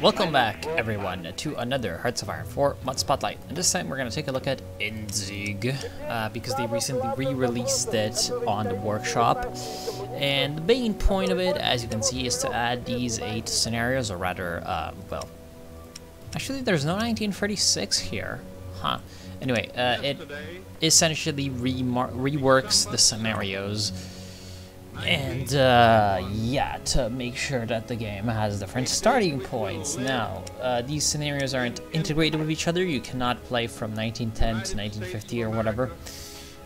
Welcome back, everyone, to another Hearts of Iron 4 Mod Spotlight. And this time we're going to take a look at Endsieg, because they recently re-released it on the workshop. And the main point of it, as you can see, is to add these 8 scenarios, or rather, well, actually there's no 1936 here. Huh. Anyway, it essentially reworks the scenarios. And, yeah, to make sure that the game has different starting points. Now, these scenarios aren't integrated with each other. You cannot play from 1910 to 1950 or whatever.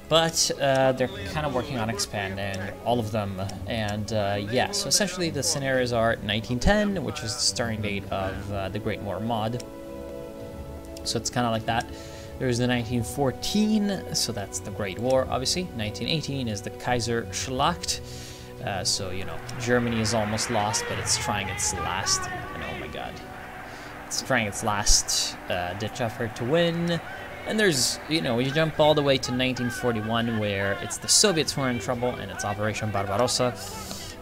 But, they're kind of working on expanding all of them. And, yeah, so essentially the scenarios are 1910, which is the starting date of the Great War mod. So it's kind of like that. There's the 1914, so that's the Great War, obviously. 1918 is the Kaiserschlacht. So, you know, Germany is almost lost, but it's trying its last, and oh my god. It's trying its last ditch effort to win. And there's, you know, you jump all the way to 1941, where it's the Soviets who are in trouble, and it's Operation Barbarossa.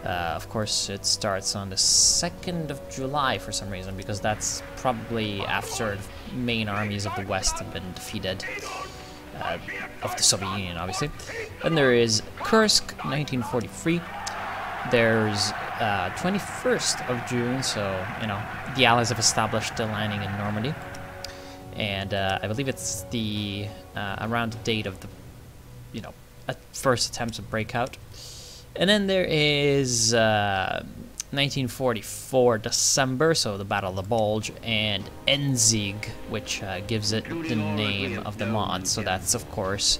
Of course, it starts on the 2nd of July for some reason, because that's probably after the main armies of the West have been defeated, of the Soviet Union, obviously. Then there is Kursk, 1943. There's 21st of June, so, you know, the Allies have established the landing in Normandy. And I believe it's the around the date of the, you know, first attempts of breakout. And then there is 1944 December, so the Battle of the Bulge, and Endsieg, which gives it the name of the mod. So that's of course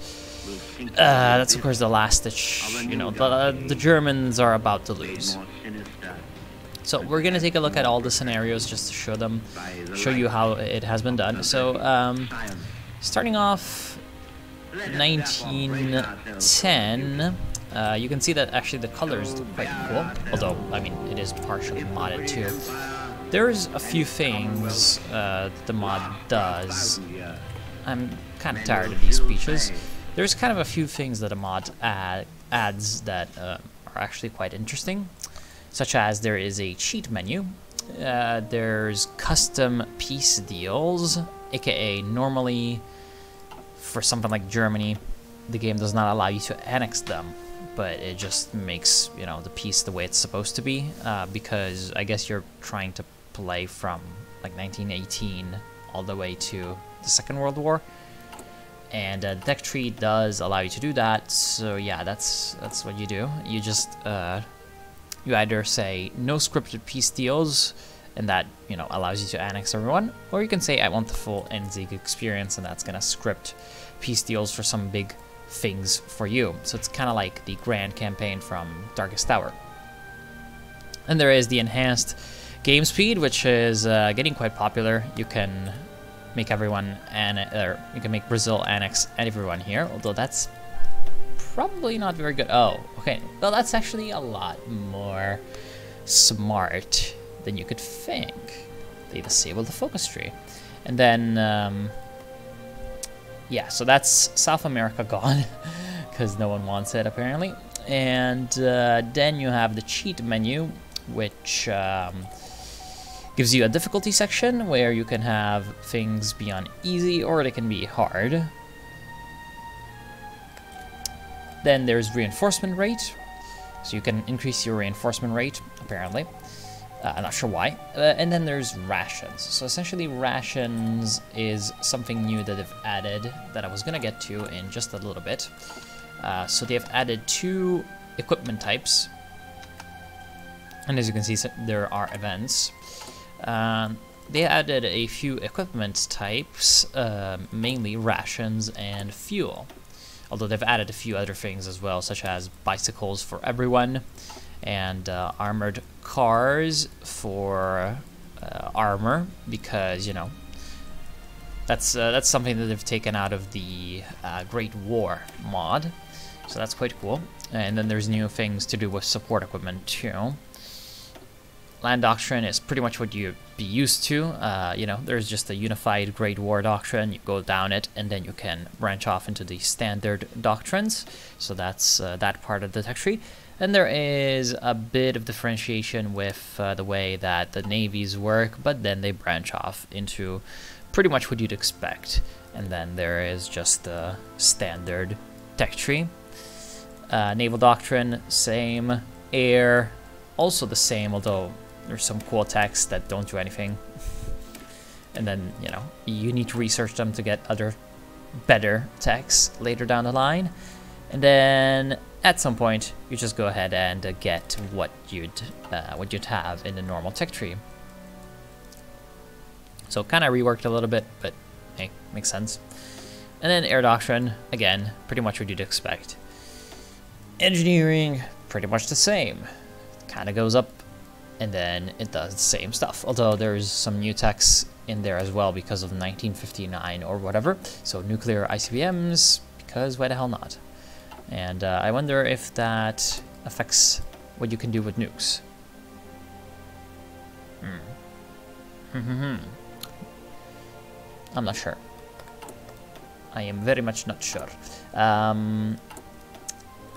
the last ditch. You know, the Germans are about to lose. So we're gonna take a look at all the scenarios just to show you how it has been done. So starting off 1910. You can see that actually the colors look quite cool, although, I mean, it is partially modded too. There's a few things the mod does. I'm kind of tired of these speeches. There's kind of a few things that a mod adds that are actually quite interesting, such as there is a cheat menu. There's custom peace deals, aka normally for something like Germany, the game does not allow you to annex them, but it just makes, you know, the peace the way it's supposed to be, because I guess you're trying to play from like 1918 all the way to the Second World War, and the tech tree does allow you to do that. So yeah, that's what you do. You just you either say no scripted peace deals, and that, you know, allows you to annex everyone, or you can say I want the full Endsieg experience, and that's gonna script peace deals for some big things for you. So it's kind of like the grand campaign from Darkest Tower. And there is the enhanced game speed, which is getting quite popular. You can make everyone you can make Brazil annex everyone here, although that's probably not very good. Oh, okay. Well, that's actually a lot more smart than you could think. They disable the focus tree, and then yeah, so that's South America gone, because no one wants it, apparently. And then you have the cheat menu, which gives you a difficulty section, where you can have things be on easy, or they can be hard. Then there's reinforcement rate, so you can increase your reinforcement rate, apparently. I'm not sure why. And then there's rations. So essentially rations is something new that they've added that I was going to get to in just a little bit. So they've added 2 equipment types. And as you can see, there are events. They added a few equipment types, mainly rations and fuel. Although they've added a few other things as well, such as bicycles for everyone, and armored cars for armor, because, you know, that's something that they've taken out of the Great War mod, so that's quite cool. And then there's new things to do with support equipment too. Land doctrine is pretty much what you'd be used to. You know, there's just a unified Great War doctrine. You go down it, and then you can branch off into the standard doctrines. So that's that part of the tech tree. Then there is a bit of differentiation with the way that the navies work, but then they branch off into pretty much what you'd expect. And then there is just the standard tech tree. Naval doctrine, same. Air, also the same, although there's some cool techs that don't do anything. And then, you know, you need to research them to get other better techs later down the line. And then at some point, you just go ahead and get what you'd have in the normal tech tree. So kind of reworked a little bit, but hey, makes sense. And then air doctrine, again, pretty much what you'd expect. Engineering, pretty much the same. Kind of goes up, and then it does the same stuff. Although there's some new techs in there as well because of 1959 or whatever. So nuclear ICBMs, because why the hell not? And I wonder if that affects what you can do with nukes. I'm not sure. I am very much not sure. And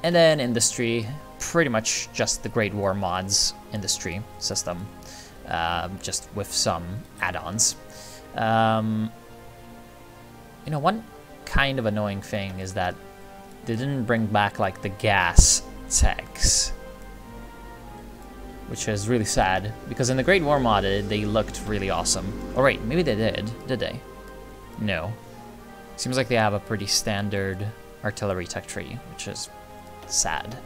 then industry, pretty much just the Great War mods industry system, just with some add-ons. You know, one kind of annoying thing is that they didn't bring back like the gas techs, which is really sad, because in the Great War mod they looked really awesome. Oh wait, maybe they did they? No. Seems like they have a pretty standard artillery tech tree, which is sad.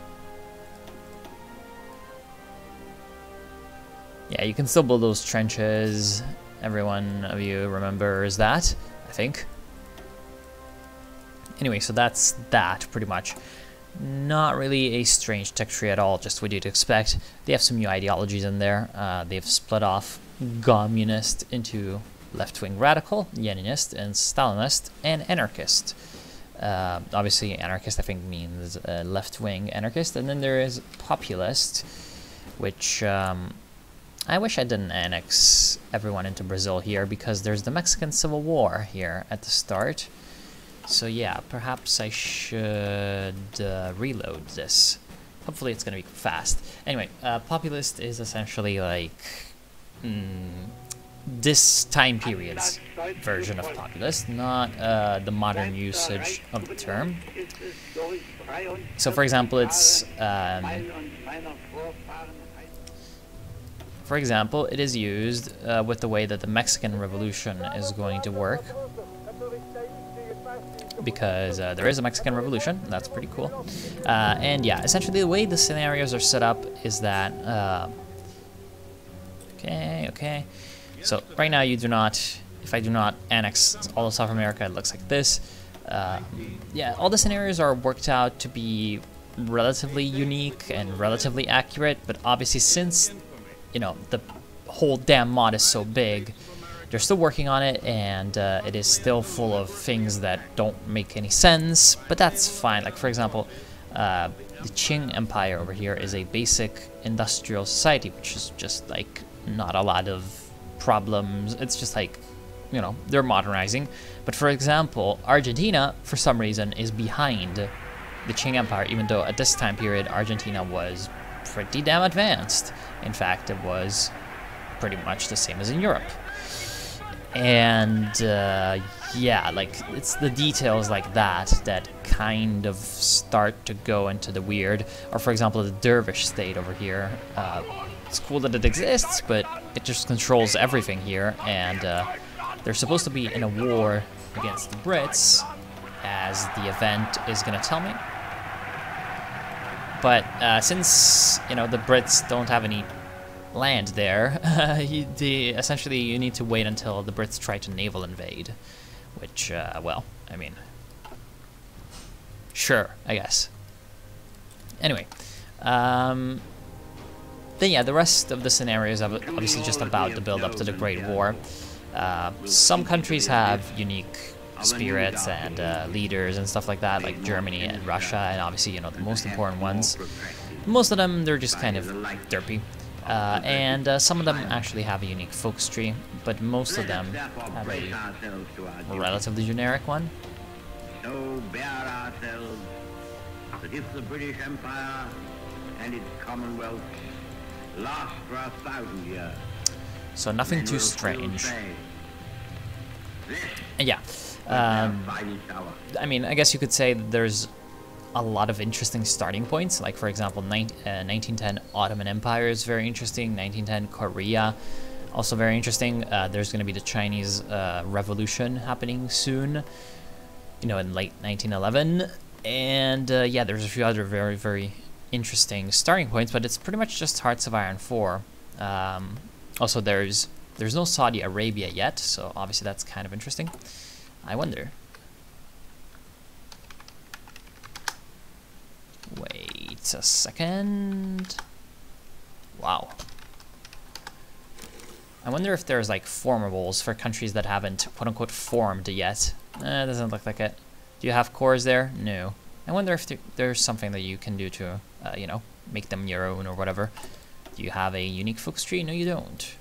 Yeah, you can still build those trenches. Every one of you remembers that, I think. Anyway, so that's that, pretty much. Not really a strange tech tree at all, just what you'd expect. They have some new ideologies in there. They've split off communist into left-wing radical, Leninist, and Stalinist, and anarchist. Obviously, anarchist, I think, means left-wing anarchist. And then there is populist, which I wish I didn't annex everyone into Brazil here, because there's the Mexican Civil War here at the start. So yeah, perhaps I should reload this. Hopefully it's going to be fast. Anyway, populist is essentially like this time period's version of populist, not the modern usage of the term. So for example, it's it is used with the way that the Mexican Revolution is going to work, because there is a Mexican Revolution. That's pretty cool. And yeah, essentially the way the scenarios are set up is that okay. So right now you do not, if I do not annex all of South America, it looks like this. Yeah, all the scenarios are worked out to be relatively unique and relatively accurate, but obviously since, you know, the whole damn mod is so big, they're still working on it, and it is still full of things that don't make any sense, but that's fine. Like, for example, the Qing Empire over here is a basic industrial society, which is just, like, not a lot of problems. It's just like, you know, they're modernizing. But for example, Argentina, for some reason, is behind the Qing Empire, even though at this time period, Argentina was pretty damn advanced. In fact, it was pretty much the same as in Europe. And yeah, like, it's the details like that that kind of start to go into the weird. Or for example, the Dervish state over here. It's cool that it exists, but it just controls everything here, and they're supposed to be in a war against the Brits, as the event is gonna tell me. But since, you know, the Brits don't have any land there, essentially you need to wait until the Brits try to naval invade, which, well, I mean, sure, I guess. Anyway, then yeah, the rest of the scenarios are obviously just about the build-up to the Great War. Some countries have unique spirits and leaders and stuff like that, like Germany and Russia, and obviously, you know, the most important ones. Most of them, they're just kind of derpy. And some of them actually have a unique focus tree, but most of them have a relatively generic one. So bear ourselves to give the British Empire and its commonwealth last for 1,000 years. So nothing too strange. And yeah, I mean, I guess you could say that there's a lot of interesting starting points. Like, for example, 1910 Ottoman Empire is very interesting. 1910 Korea, also very interesting. There's going to be the Chinese Revolution happening soon, you know, in late 1911. And yeah, there's a few other very, very interesting starting points, but it's pretty much just Hearts of Iron 4. Also, there's no Saudi Arabia yet, so obviously that's kind of interesting. I wonder. Wait a second. Wow. I wonder if there's like formables for countries that haven't quote-unquote formed yet. It doesn't look like it. Do you have cores there? No. I wonder if there's something that you can do to, you know, make them your own or whatever. Do you have a unique focus tree? No, you don't.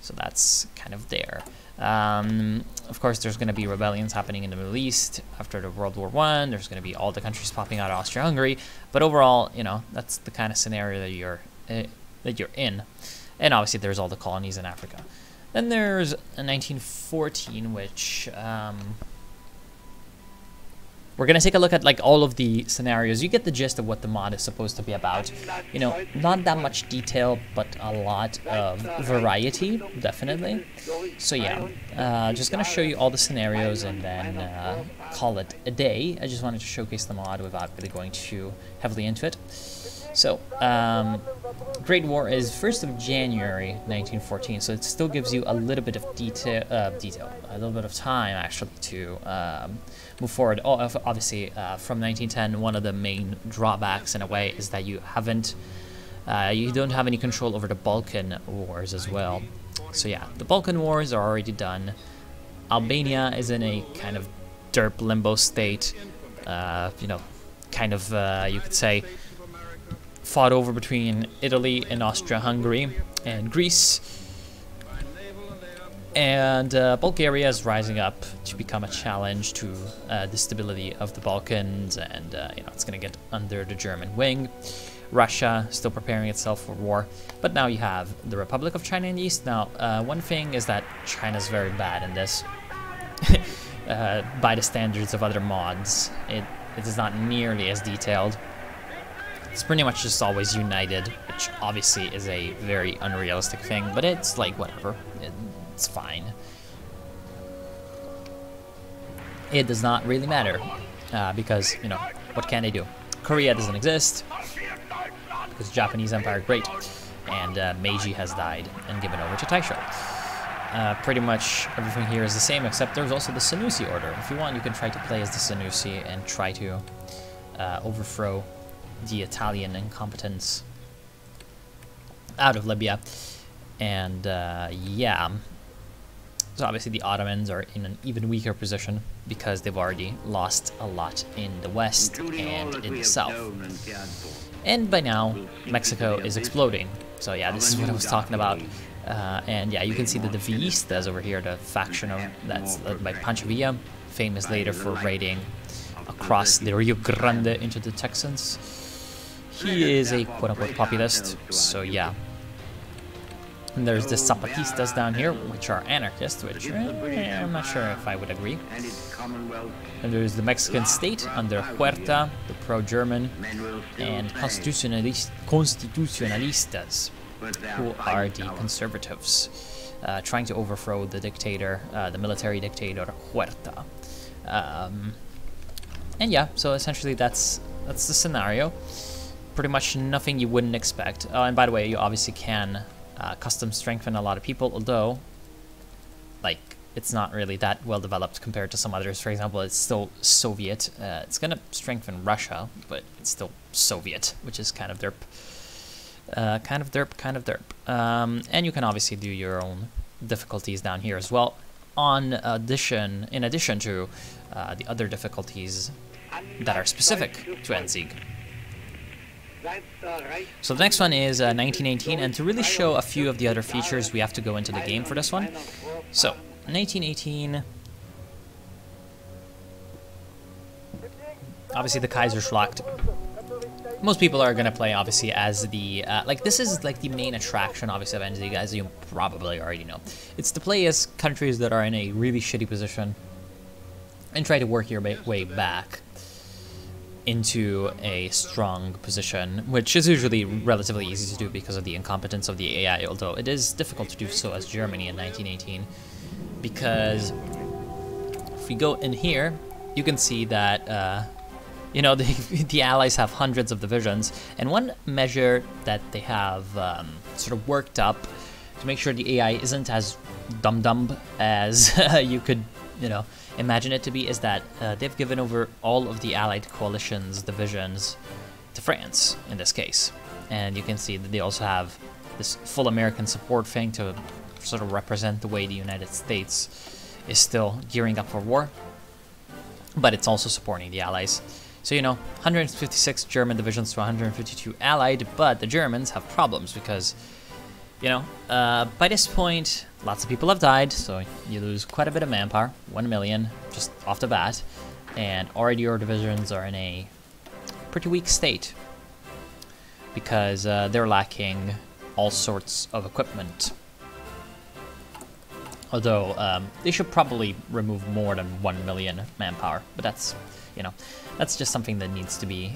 So that's kind of there. Of course, there's going to be rebellions happening in the Middle East after the World War I. There's going to be all the countries popping out of Austria-Hungary. But overall, you know, that's the kind of scenario that you're in. And obviously, there's all the colonies in Africa. Then there's 1914, which we're going to take a look at like all of the scenarios. You get the gist of what the mod is supposed to be about. You know, not that much detail, but a lot of variety, definitely. So yeah, just going to show you all the scenarios and then call it a day. I just wanted to showcase the mod without really going too heavily into it. So, Great War is 1st of January 1914, so it still gives you a little bit of detail, a little bit of time actually to move forward. Obviously, from 1910, one of the main drawbacks in a way is that you don't have any control over the Balkan Wars as well. So yeah, the Balkan Wars are already done. Albania is in a kind of derp limbo state, you know, kind of, you could say, fought over between Italy and Austria-Hungary and Greece. And Bulgaria is rising up to become a challenge to the stability of the Balkans, and you know, it's going to get under the German wing. Russia still preparing itself for war, but now you have the Republic of China in the east. Now, one thing is that China's very bad in this. By the standards of other mods, it is not nearly as detailed. It's pretty much just always united, which obviously is a very unrealistic thing, but it's like whatever. It's fine. It does not really matter, because, you know, what can they do? Korea doesn't exist, because the Japanese Empire is great, and Meiji has died and given over to Taisho. Pretty much everything here is the same, except there's also the Senussi order. If you want, you can try to play as the Senussi and try to overthrow the Italian incompetence out of Libya. And yeah, so obviously the Ottomans are in an even weaker position because they've already lost a lot in the west and in the south. And by now, Mexico is exploding. So yeah, this is what I was talking about. And yeah, you can see that the Villistas over here, the faction that's led by Pancho Villa, famous later for raiding across the Rio Grande into the Texans. He is a quote-unquote populist, so yeah. And there's the Zapatistas down here, which are anarchists, which I'm not sure if I would agree. And there's the Mexican state under Huerta, the pro-German, and constitucionalistas, who are the conservatives, trying to overthrow the dictator, the military dictator Huerta. And yeah, so essentially that's the scenario. Pretty much nothing you wouldn't expect. And by the way, you obviously can custom strengthen a lot of people, although, like, it's not really that well developed compared to some others. For example, it's still Soviet. It's gonna strengthen Russia, but it's still Soviet, which is kind of derp. Kind of derp. And you can obviously do your own difficulties down here as well. In addition to the other difficulties that are specific to Endsieg. So the next one is 1918, and to really show a few of the other features, we have to go into the game for this one. So 1918, obviously the Kaiserschlacht most people are gonna play obviously as the like this is like the main attraction obviously of Endsieg, as you probably already know. It's to play as countries that are in a really shitty position and try to work your way back into a strong position, which is usually relatively easy to do because of the incompetence of the AI, although it is difficult to do so as Germany in 1918, because if we go in here, you can see that you know, the Allies have hundreds of divisions, and one measure that they have sort of worked up to make sure the AI isn't as dumb as you could, you know, imagine it to be, is that they've given over all of the Allied coalition's divisions to France in this case. And you can see that they also have this full American support thing to sort of represent the way the United States is still gearing up for war, but it's also supporting the Allies. So, you know, 156 German divisions to 152 Allied, but the Germans have problems because, you know, by this point, lots of people have died, so you lose quite a bit of manpower, 1 million, just off the bat, and already your divisions are in a pretty weak state because they're lacking all sorts of equipment. Although, they should probably remove more than 1 million manpower, but that's, you know, that's just something that needs to be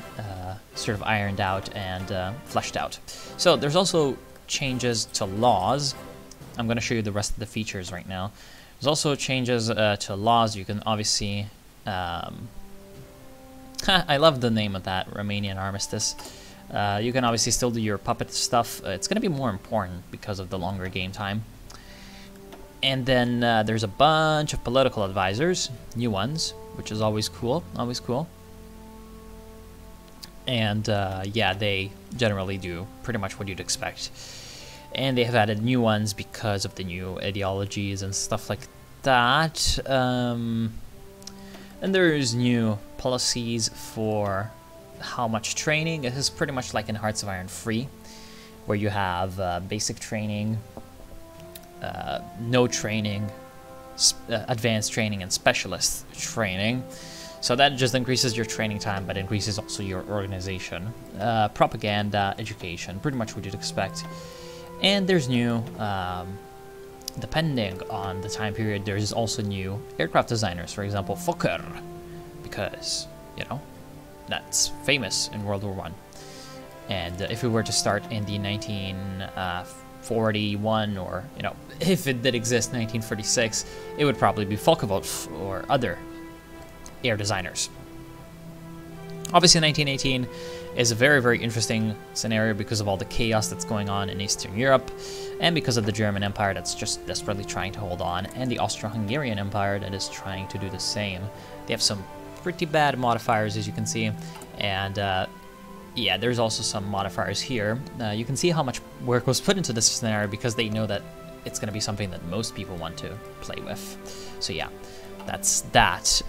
sort of ironed out and fleshed out. So there's also changes to laws. I'm going to show you the rest of the features right now. There's also changes to laws. You can obviously... I love the name of that, Romanian Armistice. You can obviously still do your puppet stuff. It's going to be more important because of the longer game time. And then there's a bunch of political advisors, new ones, which is always cool, always cool. And yeah, they generally do pretty much what you'd expect. And they have added new ones because of the new ideologies and stuff like that. And there's new policies for how much training. It is pretty much like in Hearts of Iron 3, where you have basic training, no training, advanced training, and specialist training. So that just increases your training time, but increases also your organization. Propaganda, education, pretty much what you'd expect. And there's new, depending on the time period, there's also new aircraft designers, for example, Fokker, because, you know, that's famous in World War I. And if we were to start in the 1941, or, you know, if it did exist, 1936, it would probably be Focke-Wulf or other air designers. Obviously, 1918 is a very, very interesting scenario because of all the chaos that's going on in Eastern Europe, and because of the German Empire that's just desperately trying to hold on, and the Austro-Hungarian Empire that is trying to do the same. They have some pretty bad modifiers, as you can see, and yeah, there's also some modifiers here. You can see how much work was put into this scenario because they know that it's going to be something that most people want to play with. So yeah, that's that.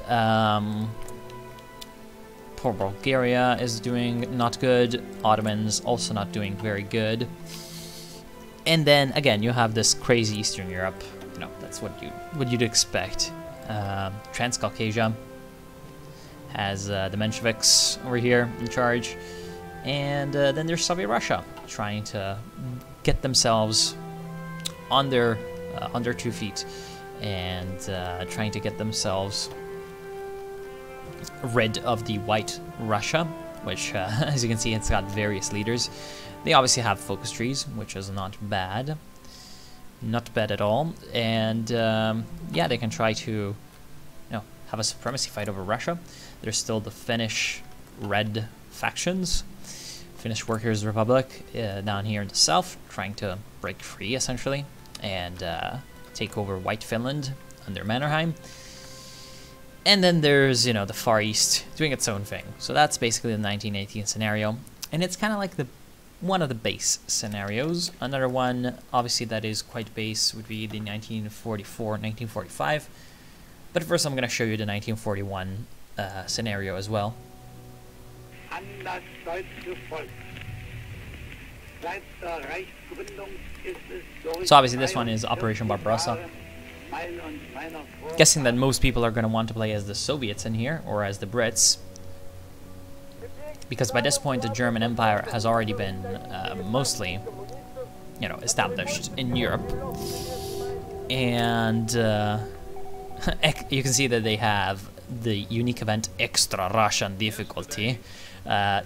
Poor Bulgaria is doing not good. Ottomans also not doing very good. And then again, you have this crazy Eastern Europe. You know, that's what you'd expect. Transcaucasia has the Mensheviks over here in charge. And then there's Soviet Russia trying to get themselves on their 2 feet and trying to get themselves rid of the White Russia, which, as you can see, it's got various leaders. They obviously have focus trees, which is not bad. Not bad at all. And yeah, they can try to, you know, have a supremacy fight over Russia. There's still the Finnish Red factions. Finnish Workers' Republic down here in the south, trying to break free, essentially, and take over White Finland under Mannerheim. And then there's, you know, the Far East doing its own thing. So that's basically the 1918 scenario. And it's kind of like one of the base scenarios. Another one, obviously, that is quite base would be the 1944, 1945. But first I'm going to show you the 1941 scenario as well. So obviously this one is Operation Barbarossa. Guessing that most people are going to want to play as the Soviets in here, or as the Brits. because by this point the German Empire has already been mostly, you know, established in Europe, and you can see that they have the unique event Extra Russian Difficulty.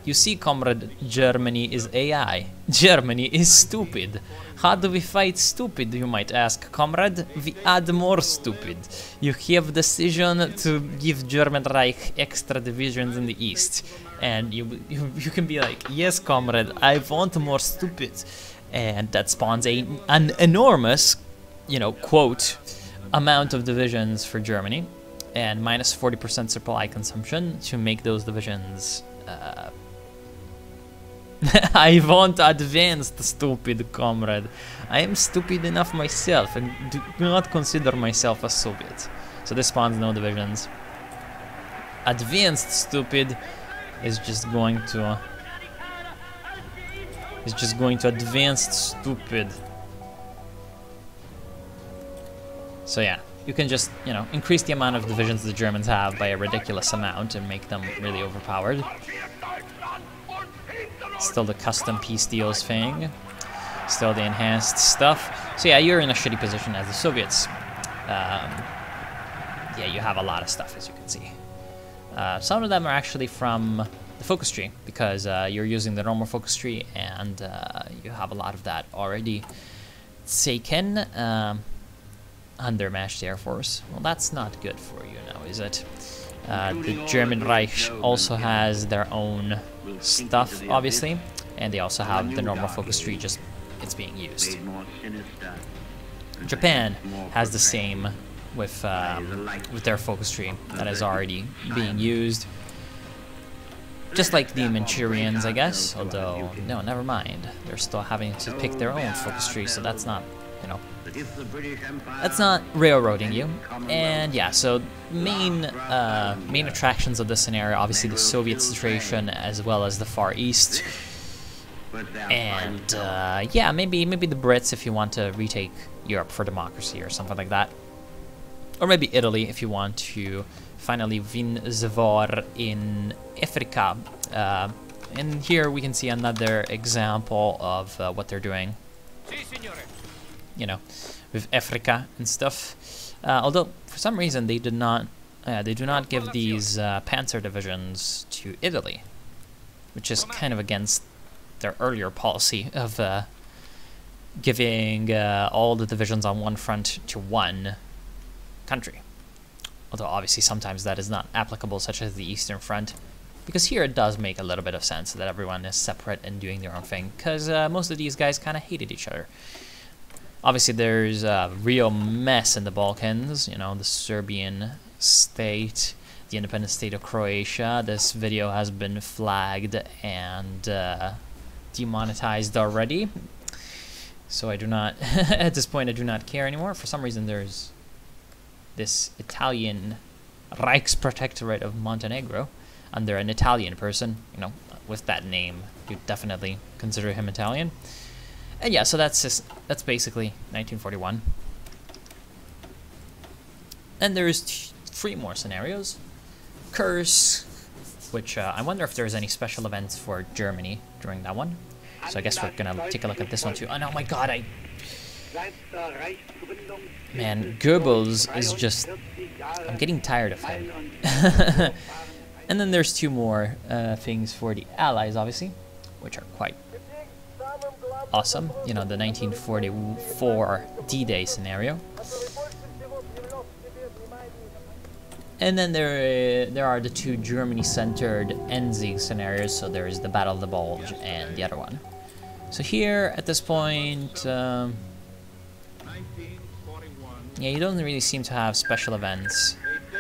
You see, comrade, Germany is AI. Germany is stupid. How do we fight stupid, you might ask, comrade? We add more stupid. You have decision to give German Reich extra divisions in the east. And you can be like, yes, comrade, I want more stupid. And that spawns an enormous, you know, quote, amount of divisions for Germany. And minus 40% supply consumption to make those divisions. I want advanced, stupid comrade. I am stupid enough myself and do not consider myself a Soviet. So this spawns no divisions. Advanced stupid is just going to advanced stupid. So yeah, you can just, you know, increase the amount of divisions the Germans have by a ridiculous amount and make them really overpowered. Still the custom peace deals thing. Still the enhanced stuff. So yeah, you're in a shitty position as the Soviets. Yeah, you have a lot of stuff, as you can see. Some of them are actually from the focus tree, because you're using the normal focus tree, and you have a lot of that already taken. Undermatched Air Force. Well, that's not good for you now, is it? The German Reich also has their own stuff, obviously, and they also have the normal focus tree, just it's being used. Japan has the same with their focus tree that is already being used. Just like the Manchurians, I guess, although, no, never mind. They're still having to pick their own focus tree, so that's not, you know, that's not railroading you. And yeah, so main attractions of this scenario, obviously the Soviet situation as well as the Far East. And yeah, maybe the Brits if you want to retake Europe for democracy or something like that. Or maybe Italy if you want to finally win the war in Africa. And here we can see another example of what they're doing. You know, with Africa and stuff. Although for some reason they do not give these panzer divisions to Italy, which is kind of against their earlier policy of giving all the divisions on one front to one country. Although obviously sometimes that is not applicable, such as the Eastern Front, because here it does make a little bit of sense that everyone is separate and doing their own thing, because most of these guys kind of hated each other. Obviously, there's a real mess in the Balkans, you know, the Serbian state, the independent state of Croatia. This video has been flagged and demonetized already. So I do not, at this point, I do not care anymore. For some reason, there's this Italian Reichsprotectorate of Montenegro under an Italian person, you know, with that name. You definitely consider him Italian. And yeah, so that's basically 1941. And there's 3 more scenarios. Kursk, which I wonder if there's any special events for Germany during that one. So I guess we're gonna take a look at this one too. Oh my god, man, Goebbels is just, I'm getting tired of him. And then there's 2 more things for the Allies, obviously, which are quite awesome. You know, the 1944 D-Day scenario. And then there are the 2 Germany-centered Endsieg scenarios. So there is the Battle of the Bulge and the other one. So here, at this point, yeah, you don't really seem to have special events.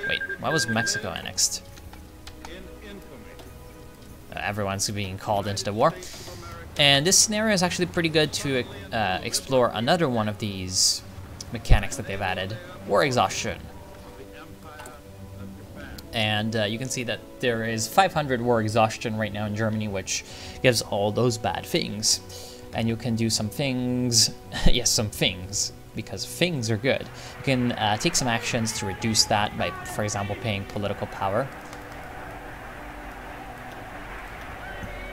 Wait, why was Mexico annexed? Everyone's being called into the war. And this scenario is actually pretty good to explore another one of these mechanics that they've added, war exhaustion. And you can see that there is 500 war exhaustion right now in Germany, which gives all those bad things. And you can do some things, yes, some things, because things are good. You can take some actions to reduce that by, for example, paying political power.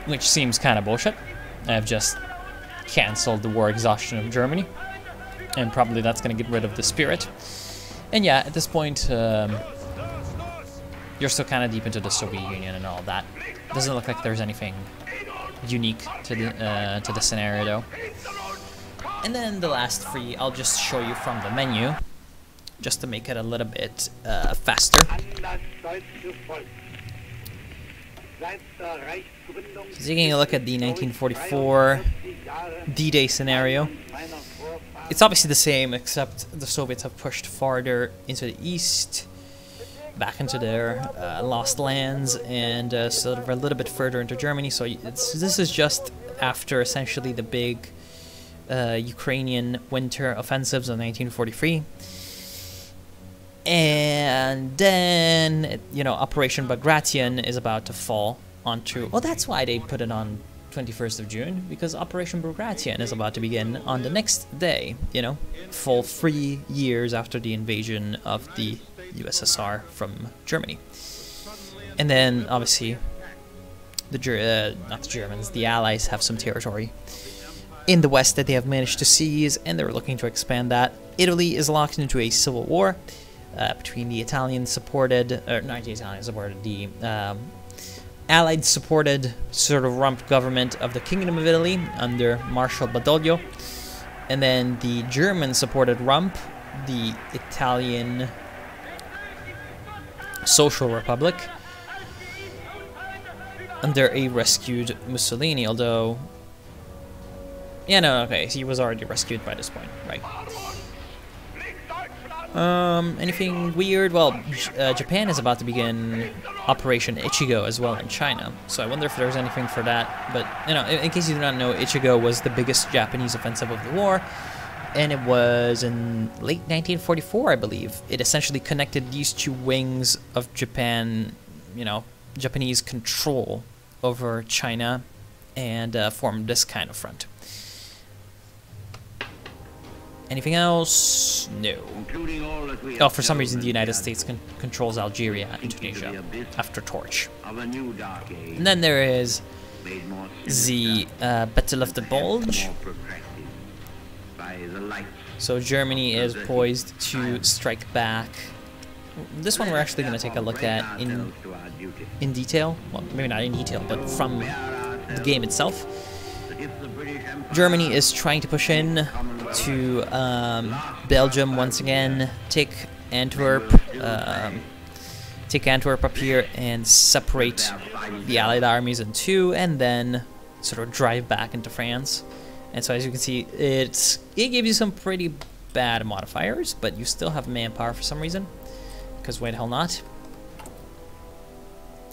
which seems kind of bullshit. I've just cancelled the war exhaustion of Germany, and probably that's going to get rid of the spirit. And yeah, at this point, you're still kind of deep into the Soviet Union and all that. Doesn't look like there's anything unique to the scenario though. And then the last three, I'll just show you from the menu, just to make it a little bit faster. So taking a look at the 1944 D-Day scenario, it's obviously the same, except the Soviets have pushed farther into the east, back into their lost lands, and sort of a little bit further into Germany. So this is just after essentially the big Ukrainian winter offensives of 1943. And then, you know, Operation Bagration is about to fall onto... Oh, that's why they put it on 21st of June, because Operation Bagration is about to begin on the next day, you know, full 3 years after the invasion of the USSR from Germany. And then, obviously, not the Germans, the Allies have some territory in the west that they have managed to seize, and they're looking to expand that. Italy is locked into a civil war between the Italian-supported, or not the Italian-supported, the Allied-supported sort of rump government of the Kingdom of Italy under Marshal Badoglio, and then the German-supported rump, the Italian Social Republic, under a rescued Mussolini, although... Yeah, no, okay, he was already rescued by this point, right. Anything weird? Well, Japan is about to begin Operation Ichigo as well in China, so I wonder if there's anything for that. But, you know, in case you do not know, Ichigo was the biggest Japanese offensive of the war, and it was in late 1944, I believe. It essentially connected these two wings of Japan, you know, Japanese control over China, and formed this kind of front. Anything else? No. Oh, for some reason the United States controls Algeria and Tunisia after Torch. And then there is the Battle of the Bulge. So Germany is poised to strike back. This one we're actually going to take a look at in detail. Well, maybe not in detail, but from the game itself. Germany is trying to push in to Belgium once again, take Antwerp up here and separate the Allied armies in two, and then sort of drive back into France. And so as you can see, it gives you some pretty bad modifiers, but you still have manpower for some reason, because why the hell not?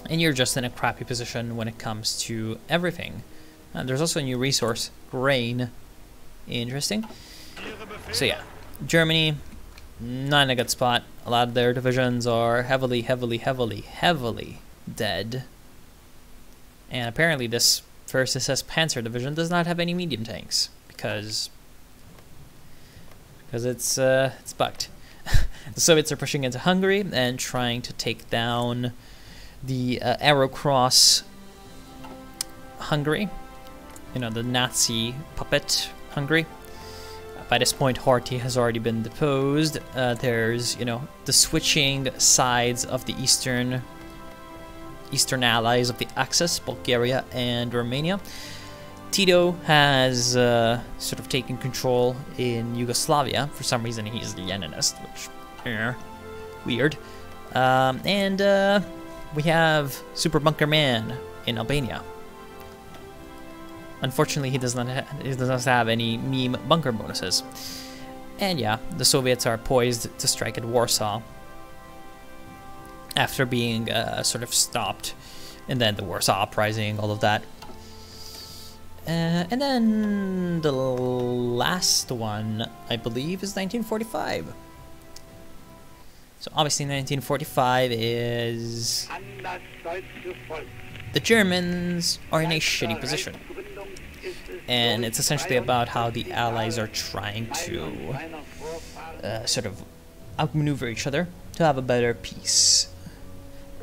And you're just in a crappy position when it comes to everything. There's also a new resource, grain. Interesting. So yeah, Germany, not in a good spot. A lot of their divisions are heavily dead. And apparently this 1st SS Panzer Division does not have any medium tanks, because it's bugged. The Soviets are pushing into Hungary and trying to take down the Aerocross Hungary. You know, the Nazi puppet Hungary. By this point, Horthy has already been deposed. There's, you know, the switching sides of the eastern allies of the Axis, Bulgaria and Romania. Tito has sort of taken control in Yugoslavia. For some reason, he's a Leninist, which, weird. And we have Super Bunker Man in Albania. Unfortunately, he does not have any meme bunker bonuses. And yeah, the Soviets are poised to strike at Warsaw after being sort of stopped, and then the Warsaw Uprising, all of that. And then the last one, I believe, is 1945. So obviously 1945 is... the Germans are in a shitty position. And it's essentially about how the Allies are trying to sort of outmaneuver each other to have a better peace.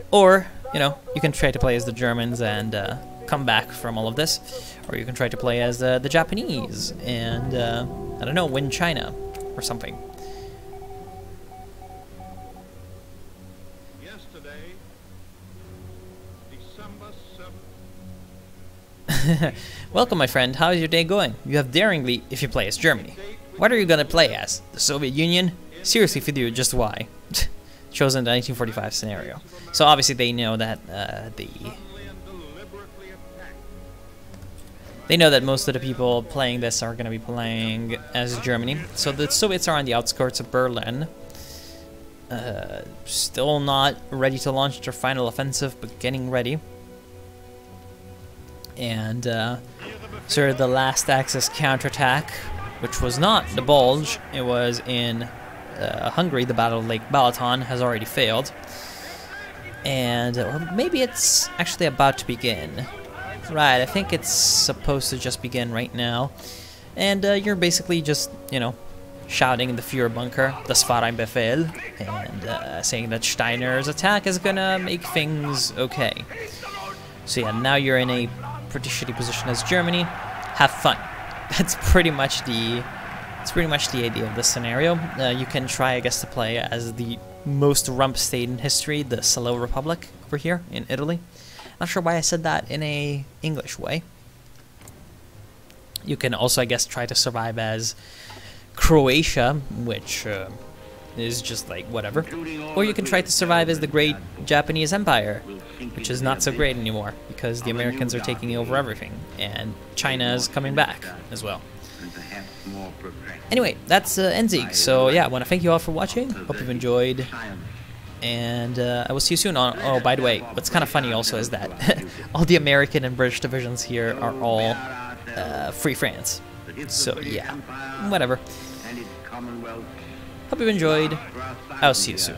Or, you know, you can try to play as the Germans and come back from all of this, or you can try to play as the Japanese and I don't know, win China or something. Yesterday, December 7th. Welcome, my friend. How is your day going? You have daringly if you play as Germany. What are you gonna play as? The Soviet Union? Seriously, Fidu, just why? Chosen the 1945 scenario. So obviously they know that they know that most of the people playing this are going to be playing as Germany. So the Soviets are on the outskirts of Berlin. Still not ready to launch their final offensive, but getting ready. And sort of the last Axis counterattack, which was not the Bulge, it was in Hungary. The Battle of Lake Balaton has already failed. And or maybe it's actually about to begin. Right, I think it's supposed to just begin right now. And you're basically just, you know, shouting in the Führer bunker, das war ein Befehl, and saying that Steiner's attack is gonna make things okay. So yeah, now you're in a pretty shitty position as Germany. Have fun. That's pretty much the idea of this scenario. You can try, I guess, to play as the most rump state in history, the Slow Republic over here in Italy. Not sure why I said that in a English way. You can also, I guess, try to survive as Croatia, which is just like whatever. Or you can try to survive as the great Japanese Empire, which is not so great anymore because the Americans are taking over everything, and China is coming back as well. Anyway, that's Endsieg. So yeah, I want to thank you all for watching. Hope you've enjoyed. And I will see you soon. Oh, by the way, what's kind of funny also is that all the American and British divisions here are all Free France. So yeah, whatever. Hope you've enjoyed. I'll see you soon.